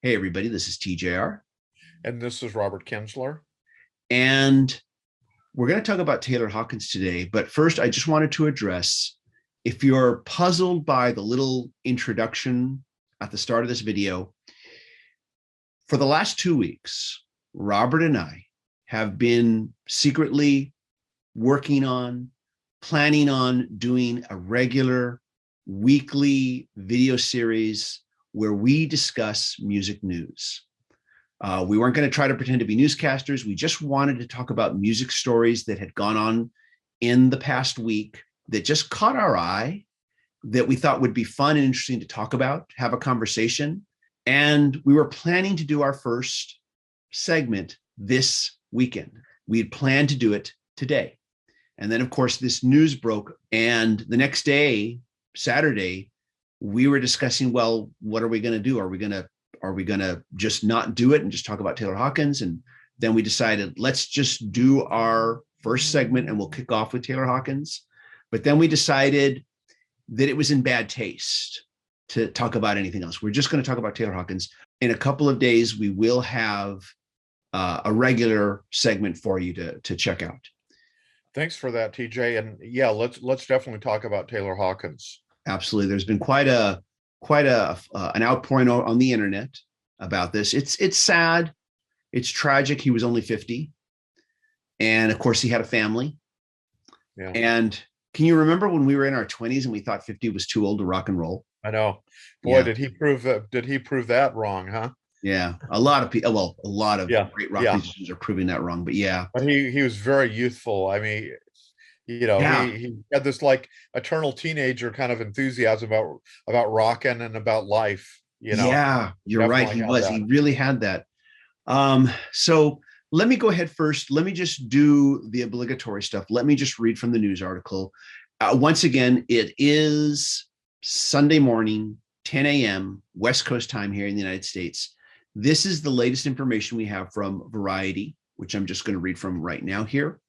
Hey, everybody, this is TJR, And this is Robert Kinsler. and we're going to talk about Taylor Hawkins today. But first, I just wanted to address if you're puzzled by the little introduction at the start of this video, for the last 2 weeks, Robert and I have been secretly working on, planning on doing a regular weekly video series where we discuss music news. We weren't going to try to pretend to be newscasters. We just wanted to talk about music stories that had gone on in the past week that just caught our eye, that we thought would be fun and interesting to talk about, have a conversation. And we were planning to do our first segment this weekend. We had planned to do it today. And then, of course, this news broke. And the next day, Saturday, we were discussing, well, what are we going to do? Are we going to just not do it and just talk about Taylor Hawkins? And then we decided, let's just do our first segment and we'll kick off with Taylor Hawkins. But then we decided that it was in bad taste to talk about anything else. We're just going to talk about Taylor Hawkins. In a couple of days, we will have a regular segment for you to check out. Thanks for that, TJ. And yeah, let's definitely talk about Taylor Hawkins. Absolutely. There's been quite an outpouring on the internet about this. It's sad. It's tragic. He was only 50. And of course he had a family. Yeah. And can you remember when we were in our 20s and we thought 50 was too old to rock and roll? I know. Boy, Yeah. did he prove that wrong, huh? Yeah. A lot of people, well, a lot of great rock musicians are proving that wrong, but yeah. But he was very youthful. I mean, he had this like eternal teenager kind of enthusiasm about rocking and about life, Yeah, you're right. He was. He really had that. So let me go ahead first. Let me just do the obligatory stuff. Let me just read from the news article. Once again, it is Sunday morning, 10 a.m. West Coast time here in the United States. This is the latest information we have from Variety, which I'm just going to read from right now here.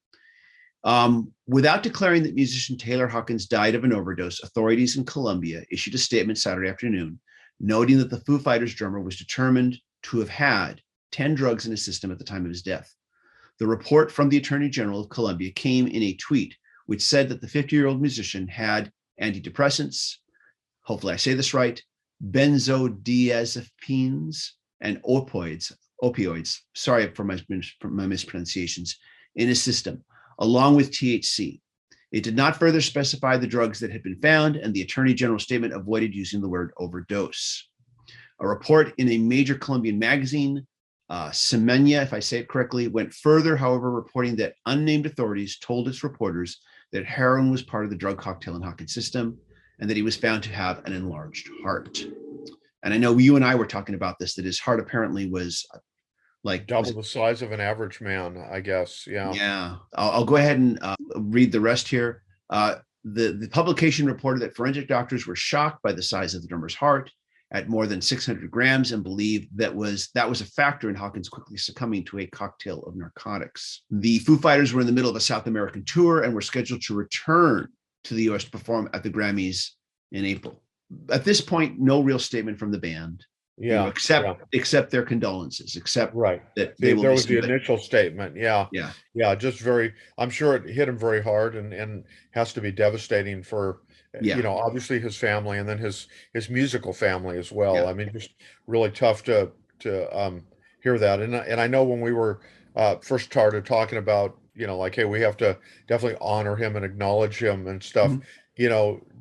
Without declaring that musician Taylor Hawkins died of an overdose, authorities in Colombia issued a statement Saturday afternoon, noting that the Foo Fighters drummer was determined to have had 10 drugs in his system at the time of his death. The report from the Attorney General of Colombia came in a tweet, which said that the 50-year-old musician had antidepressants, hopefully I say this right, benzodiazepines, and opioids, sorry for my mispronunciations, in his system, along with THC. It did not further specify the drugs that had been found, and the Attorney General's statement avoided using the word overdose. A report in a major Colombian magazine, Semenya, if I say it correctly, went further, however, reporting that unnamed authorities told its reporters that heroin was part of the drug cocktail in Hawkins' system and that he was found to have an enlarged heart. And I know you and I were talking about this, that his heart apparently was like double the size of an average man, I guess. Yeah. Yeah. I'll go ahead and read the rest here. The publication reported that forensic doctors were shocked by the size of the drummer's heart at more than 600 grams and believed that was a factor in Hawkins quickly succumbing to a cocktail of narcotics. The Foo Fighters were in the middle of a South American tour and were scheduled to return to the US to perform at the Grammys in April. At this point, no real statement from the band. Except their condolences, except that there was the initial statement. Just very, I'm sure it hit him very hard and has to be devastating for obviously his family and then his musical family as well. I mean, just really tough to hear that. And I know when we were first started talking about, like, hey, we have to definitely honor him and acknowledge him and stuff.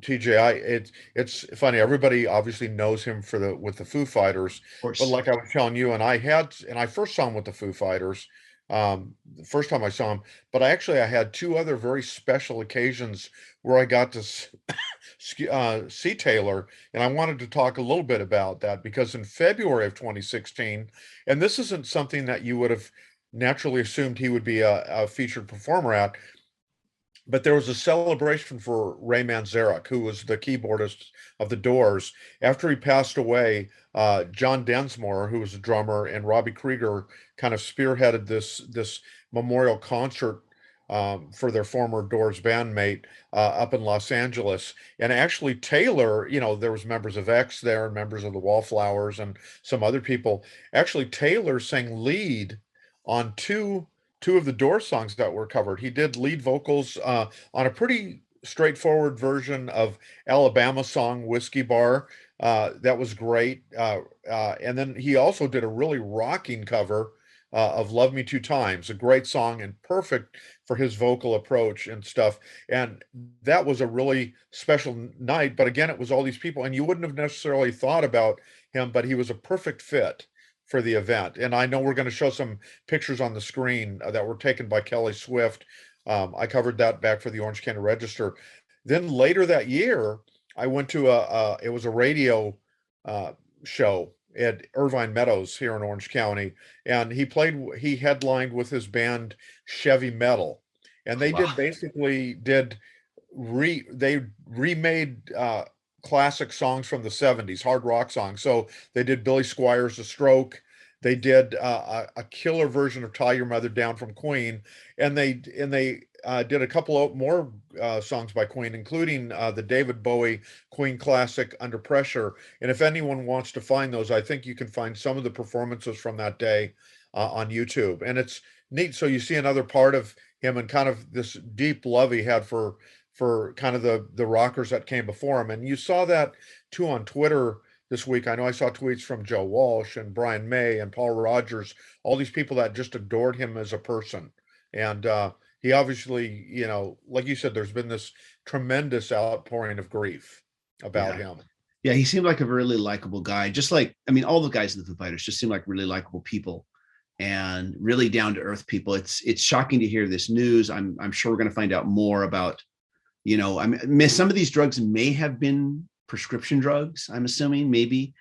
TJ, it's funny. Everybody obviously knows him with the Foo Fighters, but like I was telling you, and I first saw him with the Foo Fighters, the first time I saw him. But I had two other very special occasions where I got to see Taylor, and I wanted to talk a little bit about that because in February of 2016, and this isn't something that you would have naturally assumed he would be a featured performer at. But there was a celebration for Ray Manzarek, who was the keyboardist of the Doors. After he passed away, John Densmore, who was a drummer, and Robbie Krieger kind of spearheaded this memorial concert for their former Doors bandmate up in Los Angeles. And actually, Taylor, there was members of X there and members of the Wallflowers and some other people. Actually, Taylor sang lead on two of the Doors songs that were covered. He did lead vocals on a pretty straightforward version of Alabama song Whiskey Bar. That was great. And then he also did a really rocking cover of Love Me Two Times, a great song and perfect for his vocal approach and stuff. And that was a really special night. But again, it was all these people, and you wouldn't have necessarily thought about him, but he was a perfect fit for the event. And I know we're going to show some pictures on the screen that were taken by Kelly Swift. I covered that back for the Orange County Register. Then later that year, I went to it was a radio show at Irvine Meadows here in Orange County, and he headlined with his band Chevy Metal, and they remade classic songs from the 70s, hard rock songs. So they did Billy Squires' The Stroke. They did a killer version of Tie Your Mother Down from Queen, and they did a couple of more songs by Queen, including the David Bowie Queen classic Under Pressure. And if anyone wants to find those, I think you can find some of the performances from that day on YouTube. And it's neat. So you see another part of him and kind of this deep love he had for kind of the rockers that came before him. And you saw that too on Twitter this week. I know I saw tweets from Joe Walsh and Brian May and Paul Rogers, all these people that just adored him as a person. And he obviously, like you said, there's been this tremendous outpouring of grief about him. Yeah, he seemed like a really likable guy. Just like, all the guys in the Foo Fighters just seem like really likable people and really down to earth people. It's shocking to hear this news. I'm sure we're going to find out more about, some of these drugs may have been prescription drugs, I'm assuming, maybe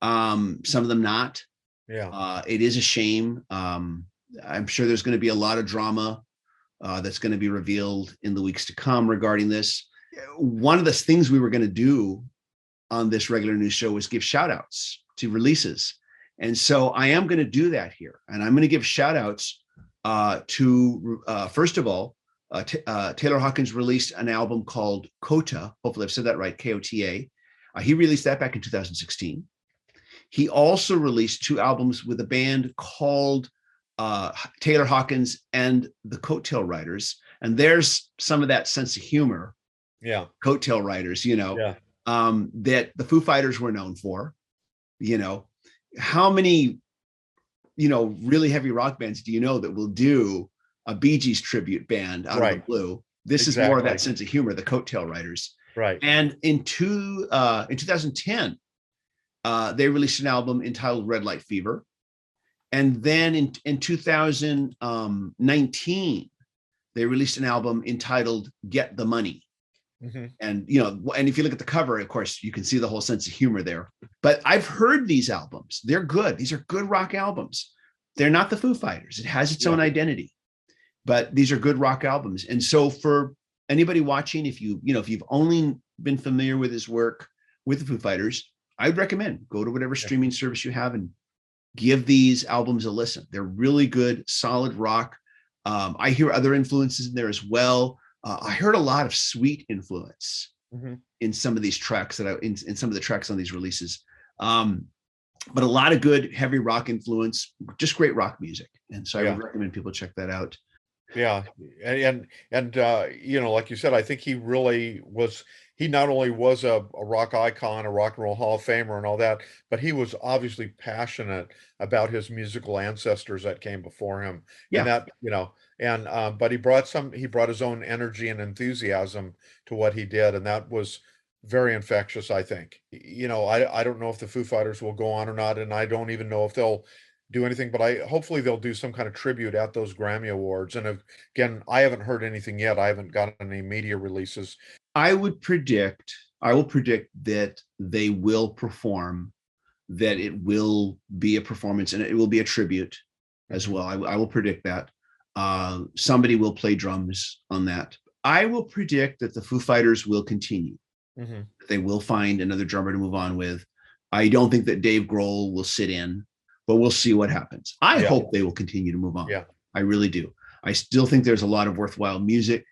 some of them not. Yeah. It is a shame. I'm sure there's going to be a lot of drama that's going to be revealed in the weeks to come regarding this. One of the things we were going to do on this regular news show was give shout outs to releases. And so I am going to do that here. And I'm going to give shout outs to, first of all, Taylor Hawkins released an album called Kota. Hopefully I've said that right, Kota. He released that back in 2016. He also released 2 albums with a band called Taylor Hawkins and the Coattail Riders. And there's some of that sense of humor. Yeah. Coattail Riders, that the Foo Fighters were known for. How many, really heavy rock bands do you know that will do a Bee Gees tribute band out of the blue? This is more of that sense of humor, the Coattail Riders. Right. And in 2010, they released an album entitled Red Light Fever. And then in 2019, they released an album entitled Get the Money. Mm-hmm. And, and if you look at the cover, of course, you can see the whole sense of humor there. But I've heard these albums. They're good. These are good rock albums. They're not the Foo Fighters. It has its own identity. But these are good rock albums. And so for anybody watching, if you've only been familiar with his work with the Foo Fighters, I'd recommend go to whatever streaming service you have and give these albums a listen. They're really good, solid rock. I hear other influences in there as well. I heard a lot of Sweet influence in some of these tracks in some of the tracks on these releases. But a lot of good heavy rock influence, just great rock music. And so I would recommend people check that out. Yeah. And like you said, I think he not only was a rock icon, a rock and roll Hall of Famer and all that, but he was obviously passionate about his musical ancestors that came before him. Yeah. And that, but he brought his own energy and enthusiasm to what he did. And that was very infectious, I think. I don't know if the Foo Fighters will go on or not. And I don't even know if they'll do anything, but hopefully they'll do some kind of tribute at those Grammy Awards. And again, I haven't heard anything yet. I haven't gotten any media releases. I will predict that they will perform, that it will be a performance and it will be a tribute as well. I will predict that. Somebody will play drums on that. I will predict that the Foo Fighters will continue. They will find another drummer to move on with. I don't think that Dave Grohl will sit in, but we'll see what happens. I hope they will continue to move on. Yeah. I really do. I still think there's a lot of worthwhile music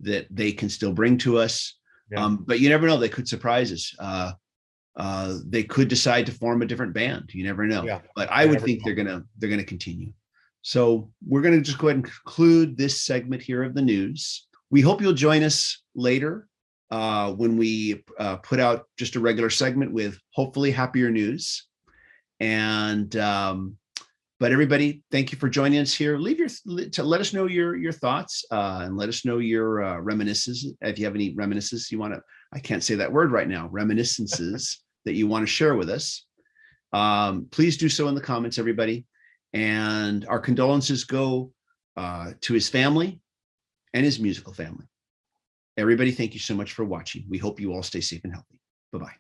that they can still bring to us. Yeah. But you never know, they could surprise us. They could decide to form a different band. You never know. Yeah. But I would think they're gonna continue. So we're gonna just go ahead and conclude this segment here of the news. We hope you'll join us later when we put out just a regular segment with hopefully happier news. And but everybody, thank you for joining us here. Let us know your thoughts and let us know your reminiscences. If you have any reminiscences you want to, I can't say that word right now, reminiscences that you want to share with us. Please do so in the comments, everybody. And our condolences go to his family and his musical family. Everybody, thank you so much for watching. We hope you all stay safe and healthy. Bye-bye.